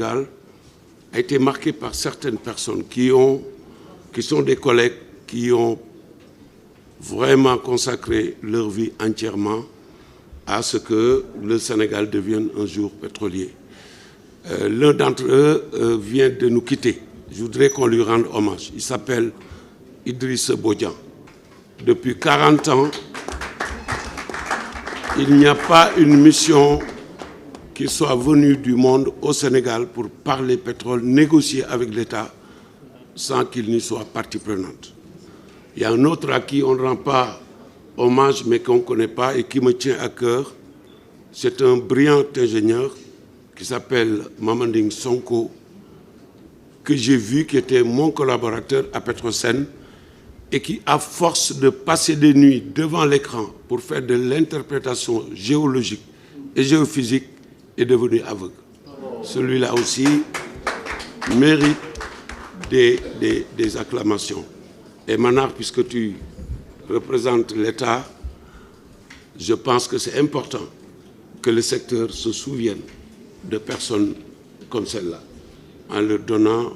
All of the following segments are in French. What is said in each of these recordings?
a été marqué par certaines personnes qui sont des collègues qui ont vraiment consacré leur vie entièrement à ce que le Sénégal devienne un jour pétrolier. L'un d'entre eux vient de nous quitter. Je voudrais qu'on lui rende hommage. Il s'appelle Idriss Bodian. Depuis 40 ans, il n'y a pas une mission qui soit venue du monde au Sénégal pour parler pétrole, négocier avec l'État, sans qu'il n'y soit partie prenante. Il y a un autre à qui on ne rend pas hommage, mais qu'on ne connaît pas et qui me tient à cœur. C'est un brillant ingénieur qui s'appelle Mamanding Sonko, que j'ai vu, qui était mon collaborateur à Petrosen, et qui, à force de passer des nuits devant l'écran pour faire de l'interprétation géologique et géophysique, est devenu aveugle. Celui-là aussi mérite des acclamations. Et Manar, puisque tu représentes l'État, je pense que c'est important que le secteur se souvienne de personnes comme celle-là, en leur donnant,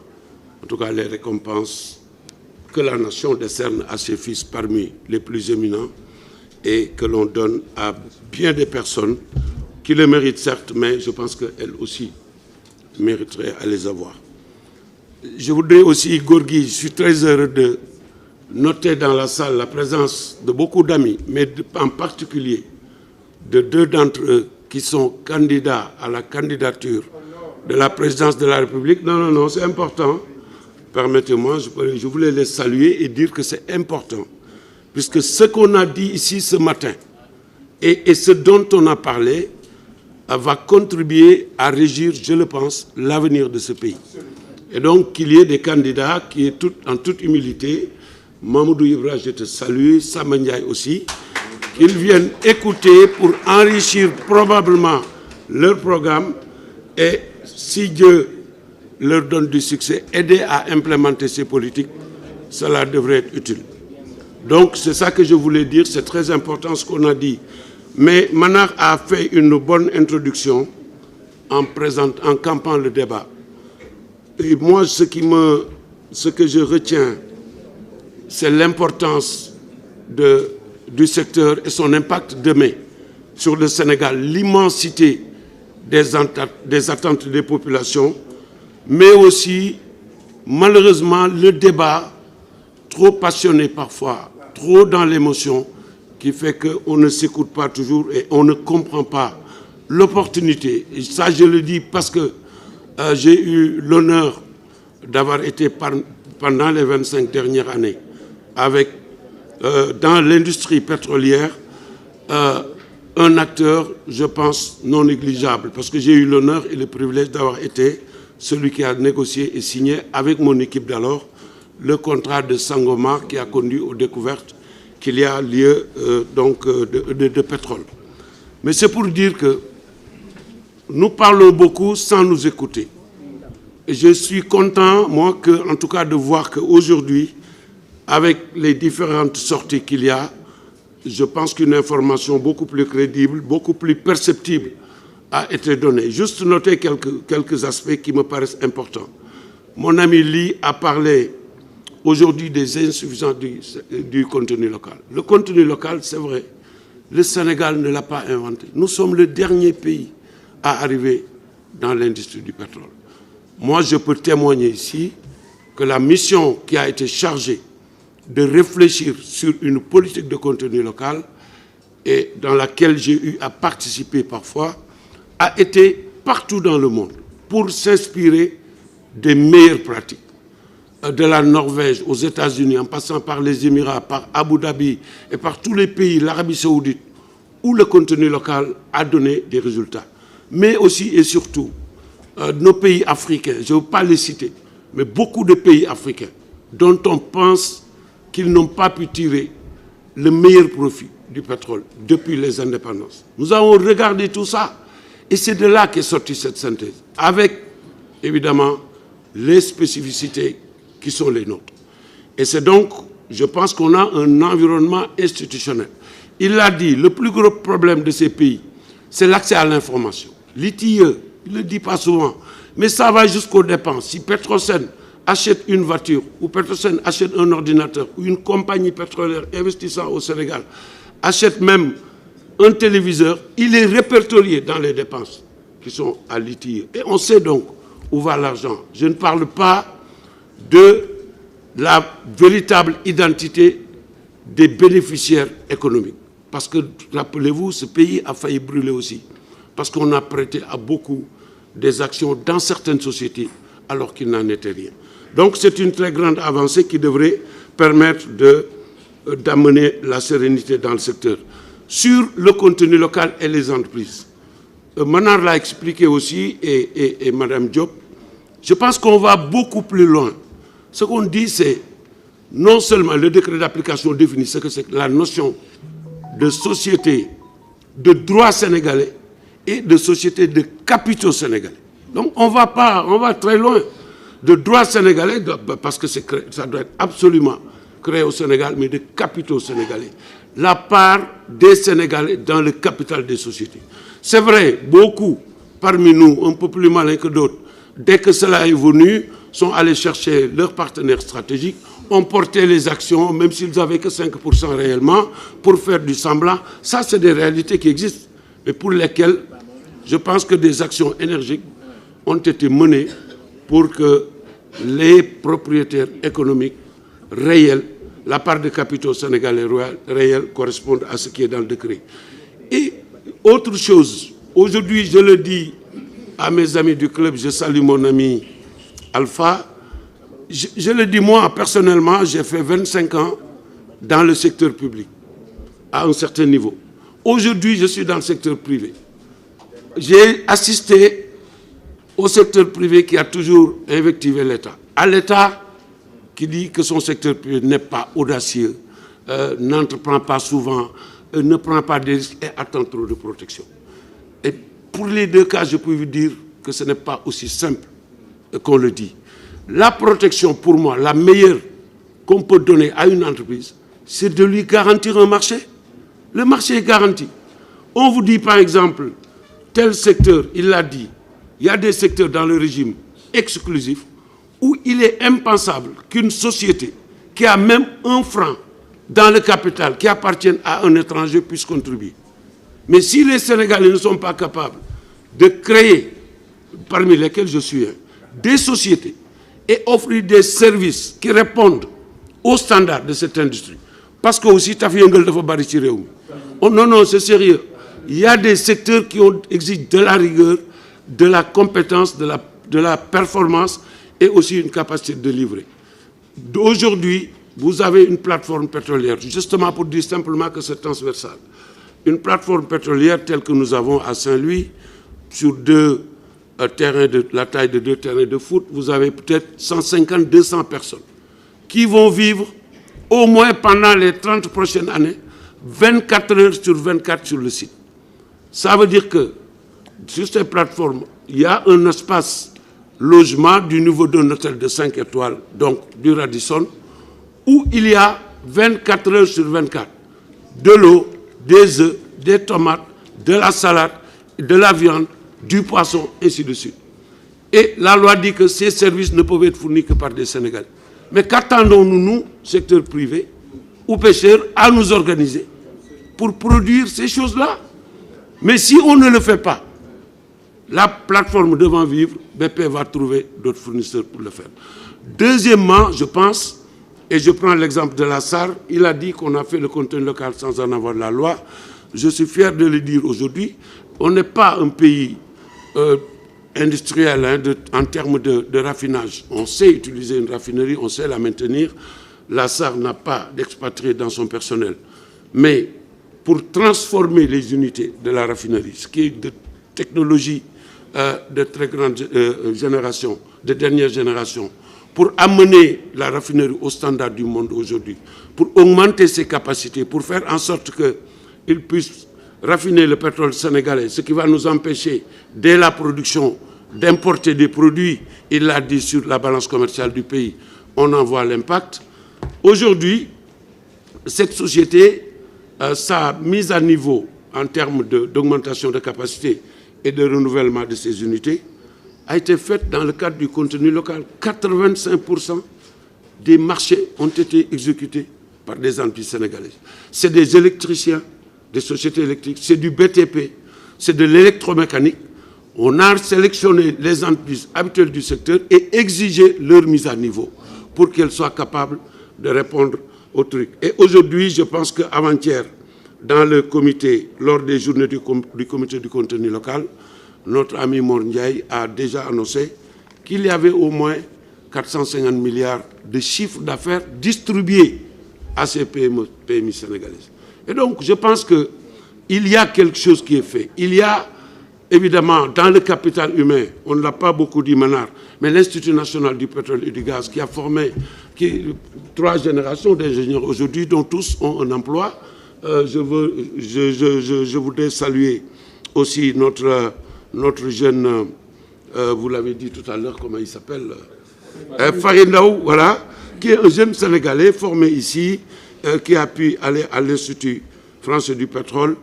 en tout cas, les récompenses que la nation décerne à ses fils parmi les plus éminents et que l'on donne à bien des personnes qui le méritent certes, mais je pense qu'elles aussi mériteraient à les avoir. Je voudrais aussi, Gorgui, je suis très heureux de noter dans la salle la présence de beaucoup d'amis, mais en particulier de deux d'entre eux qui sont candidats à la candidature de la présidence de la République. Non, c'est important. Permettez-moi, je voulais les saluer et dire que c'est important, puisque ce qu'on a dit ici ce matin et ce dont on a parlé va contribuer à régir, je le pense, l'avenir de ce pays. Et donc qu'il y ait des candidats qui, en toute humilité, Mamoudou Ibra, je te salue, Samba Ndiaye aussi, qu'ils viennent écouter pour enrichir probablement leur programme et, si Dieu leur donne du succès, aider à implémenter ces politiques, cela devrait être utile. Donc c'est ça que je voulais dire, c'est très important ce qu'on a dit. Mais Manar a fait une bonne introduction en campant le débat. Et moi, ce que je retiens, c'est l'importance du secteur et son impact demain sur le Sénégal, l'immensité des attentes des populations, mais aussi, malheureusement, le débat trop passionné parfois, trop dans l'émotion, qui fait qu'on ne s'écoute pas toujours et on ne comprend pas l'opportunité. Et ça, je le dis parce que j'ai eu l'honneur d'avoir été pendant les 25 dernières années dans l'industrie pétrolière un acteur, je pense, non négligeable, parce que j'ai eu l'honneur et le privilège d'avoir été celui qui a négocié et signé avec mon équipe d'alors le contrat de Sangomar qui a conduit aux découvertes qu'il y a lieu de pétrole. Mais c'est pour dire que nous parlons beaucoup sans nous écouter. Et je suis content, moi, en tout cas, de voir qu'aujourd'hui, avec les différentes sorties qu'il y a, je pense qu'une information beaucoup plus crédible, beaucoup plus perceptible a été donnée. Juste noter quelques aspects qui me paraissent importants. Mon ami Lee a parlé aujourd'hui des insuffisances du contenu local. Le contenu local, c'est vrai, le Sénégal ne l'a pas inventé. Nous sommes le dernier pays à arriver dans l'industrie du pétrole. Moi, je peux témoigner ici que la mission qui a été chargée de réfléchir sur une politique de contenu local et dans laquelle j'ai eu à participer parfois, a été partout dans le monde pour s'inspirer des meilleures pratiques. De la Norvège aux États-Unis, en passant par les Émirats, par Abu Dhabi et par tous les pays, l'Arabie saoudite, où le contenu local a donné des résultats. Mais aussi et surtout, nos pays africains, je ne veux pas les citer, mais beaucoup de pays africains dont on pense qu'ils n'ont pas pu tirer le meilleur profit du pétrole depuis les indépendances. Nous avons regardé tout ça et c'est de là qu'est sortie cette synthèse, avec évidemment les spécificités qui sont les nôtres. Et c'est donc, je pense qu'on a un environnement institutionnel. Il l'a dit, le plus gros problème de ces pays, c'est l'accès à l'information. L'ITIE, il ne le dit pas souvent, Mais ça va jusqu'aux dépenses. Si Petrosen achète une voiture, ou Petrosen achète un ordinateur, ou une compagnie pétrolière investissant au Sénégal achète même un téléviseur, il est répertorié dans les dépenses qui sont à l'ITIE. Et on sait donc où va l'argent. Je ne parle pas de la véritable identité des bénéficiaires économiques. Parce que, rappelez-vous, ce pays a failli brûler aussi. Parce qu'on a prêté à beaucoup des actions dans certaines sociétés alors qu'il n'en était rien. Donc c'est une très grande avancée qui devrait permettre d'amener la sérénité dans le secteur. Sur le contenu local et les entreprises, Manar l'a expliqué aussi et Mme Diop, je pense qu'on va beaucoup plus loin. Ce qu'on dit, c'est non seulement le décret d'application définit ce que c'est la notion de société de droit sénégalais et de société de capitaux sénégalais. Donc on va très loin de droit sénégalais, parce que ça doit être absolument créé au Sénégal, mais de capitaux sénégalais. La part des Sénégalais dans le capital des sociétés. C'est vrai, beaucoup parmi nous, un peu plus malins que d'autres, dès que cela est venu, sont allés chercher leurs partenaires stratégiques, ont porté les actions, même s'ils n'avaient que 5% réellement, pour faire du semblant. Ça, c'est des réalités qui existent, mais pour lesquelles je pense que des actions énergiques ont été menées pour que les propriétaires économiques réels, la part de capitaux sénégalais réels, correspondent à ce qui est dans le décret. Et autre chose, aujourd'hui, je le dis à mes amis du club, je salue mon ami Alpha, je le dis moi, personnellement, j'ai fait 25 ans dans le secteur public, à un certain niveau. Aujourd'hui, je suis dans le secteur privé. J'ai assisté au secteur privé qui a toujours invectivé l'État. À l'État qui dit que son secteur privé n'est pas audacieux, n'entreprend pas souvent, ne prend pas de risques et attend trop de protection. Et pour les deux cas, je peux vous dire que ce n'est pas aussi simple qu'on le dit. La protection, pour moi, la meilleure qu'on peut donner à une entreprise, c'est de lui garantir un marché. Le marché est garanti. On vous dit par exemple, tel secteur, il l'a dit, il y a des secteurs dans le régime exclusif où il est impensable qu'une société qui a même un franc dans le capital qui appartient à un étranger puisse contribuer. Mais si les Sénégalais ne sont pas capables de créer, parmi lesquels je suis, des sociétés et offrir des services qui répondent aux standards de cette industrie, parce que aussi, oh non, non, c'est sérieux. Il y a des secteurs qui exigent de la rigueur, de la compétence, de la performance et aussi une capacité de livrer. Aujourd'hui, vous avez une plateforme pétrolière, justement pour dire simplement que c'est transversal. Une plateforme pétrolière telle que nous avons à Saint-Louis, sur la taille de 2 terrains de foot, vous avez peut-être 150-200 personnes qui vont vivre au moins pendant les 30 prochaines années, 24 heures sur 24 sur le site. Ça veut dire que sur ces plateformes, il y a un espace logement du niveau d'un hôtel de 5 étoiles, donc du Radisson, où il y a 24 heures sur 24 de l'eau, des œufs, des tomates, de la salade, de la viande, du poisson, ainsi de suite. Et la loi dit que ces services ne peuvent être fournis que par des Sénégalais. Mais qu'attendons-nous, nous, secteur privé ou pêcheurs, à nous organiser pour produire ces choses-là? Mais si on ne le fait pas, la plateforme devant vivre, BP va trouver d'autres fournisseurs pour le faire. Deuxièmement, je pense, et je prends l'exemple de la SAR, il a dit qu'on a fait le contenu local sans en avoir la loi. Je suis fier de le dire aujourd'hui. On n'est pas un pays industriel en termes de raffinage. On sait utiliser une raffinerie, on sait la maintenir. La SAR n'a pas d'expatriés dans son personnel. Mais pour transformer les unités de la raffinerie, ce qui est de technologie de très grande génération, de dernière génération, pour amener la raffinerie au standard du monde aujourd'hui, pour augmenter ses capacités, pour faire en sorte qu'il puisse raffiner le pétrole sénégalais, ce qui va nous empêcher, dès la production, d'importer des produits, il l'a dit, sur la balance commerciale du pays, on en voit l'impact. Aujourd'hui, cette société, sa mise à niveau en termes d'augmentation de capacité et de renouvellement de ses unités a été faite dans le cadre du contenu local. 85% des marchés ont été exécutés par des entreprises sénégalaises. C'est des électriciens, des sociétés électriques, c'est du BTP, c'est de l'électromécanique. On a sélectionné les entreprises habituelles du secteur et exigé leur mise à niveau pour qu'elles soient capables de répondre au truc. Et aujourd'hui, je pense qu'avant-hier, dans le comité, lors des journées du comité du contenu local, notre ami Mor Ndiaye a déjà annoncé qu'il y avait au moins 450 milliards de chiffres d'affaires distribués à ces PMI sénégalaises. Et donc, je pense qu'il y a quelque chose qui est fait. Il y a, évidemment, dans le capital humain, on ne l'a pas beaucoup dit maintenant, mais l'Institut national du pétrole et du gaz qui a formé 3 générations d'ingénieurs aujourd'hui, dont tous ont un emploi. Je voudrais saluer aussi notre jeune, vous l'avez dit tout à l'heure, comment il s'appelle, Farindaou, voilà, qui est un jeune Sénégalais formé ici, qui a pu aller à l'Institut français du pétrole.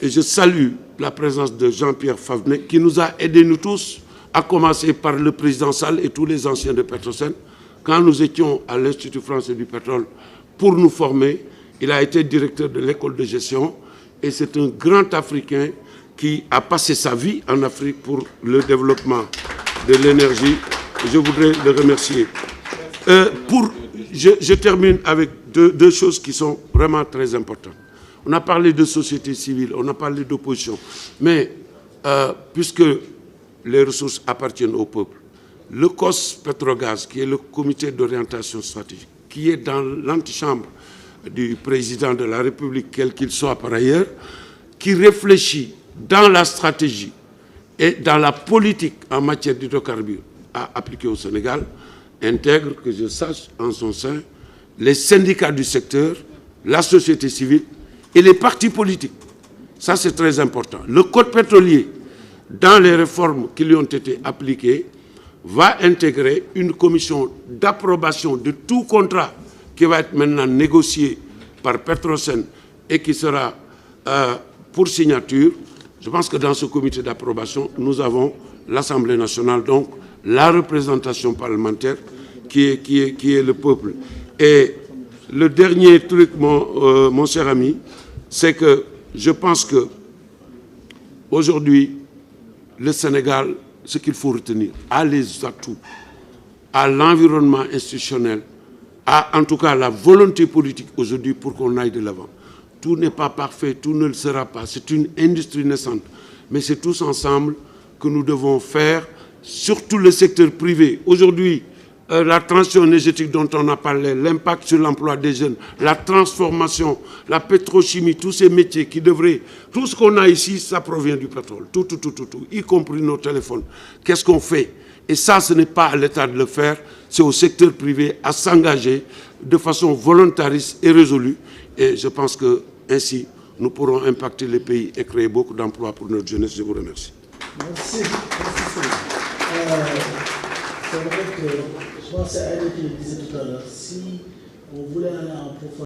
Et je salue la présence de Jean-Pierre Favnet, qui nous a aidés, nous tous, à commencer par le président Sall et tous les anciens de Petrosen. Quand nous étions à l'Institut français du pétrole pour nous former, il a été directeur de l'école de gestion et c'est un grand Africain qui a passé sa vie en Afrique pour le développement de l'énergie. Je voudrais le remercier. Je termine avec deux choses qui sont vraiment très importantes. On a parlé de société civile, on a parlé d'opposition, mais puisque les ressources appartiennent au peuple, le COS Petrogaz, qui est le comité d'orientation stratégique, qui est dans l'antichambre du président de la République, quel qu'il soit par ailleurs, qui réfléchit dans la stratégie et dans la politique en matière d'hydrocarbures à appliquer au Sénégal, intègre, que je sache, en son sein, les syndicats du secteur, la société civile et les partis politiques. Ça, c'est très important. Le code pétrolier, dans les réformes qui lui ont été appliquées, va intégrer une commission d'approbation de tout contrat qui va être maintenant négocié par Petrosen et qui sera pour signature. Je pense que dans ce comité d'approbation, nous avons l'Assemblée nationale, donc la représentation parlementaire qui est le peuple. Et le dernier truc, mon cher ami, c'est que je pense que aujourd'hui, le Sénégal, ce qu'il faut retenir, a les atouts, a l'environnement institutionnel, a en tout cas la volonté politique aujourd'hui pour qu'on aille de l'avant. Tout n'est pas parfait, tout ne le sera pas. C'est une industrie naissante. Mais c'est tous ensemble que nous devons faire, surtout le secteur privé. Aujourd'hui, la transition énergétique dont on a parlé, l'impact sur l'emploi des jeunes, la transformation, la pétrochimie, tous ces métiers qui devraient... Tout ce qu'on a ici, ça provient du pétrole. Tout, y compris nos téléphones. Qu'est-ce qu'on fait? Et ça, ce n'est pas à l'État de le faire, c'est au secteur privé à s'engager de façon volontariste et résolue. Et je pense qu'ainsi, nous pourrons impacter les pays et créer beaucoup d'emplois pour notre jeunesse. Je vous remercie. Merci. C'est vrai que je pense à elle qui le disait tout à l'heure. Si on voulait aller en profondeur,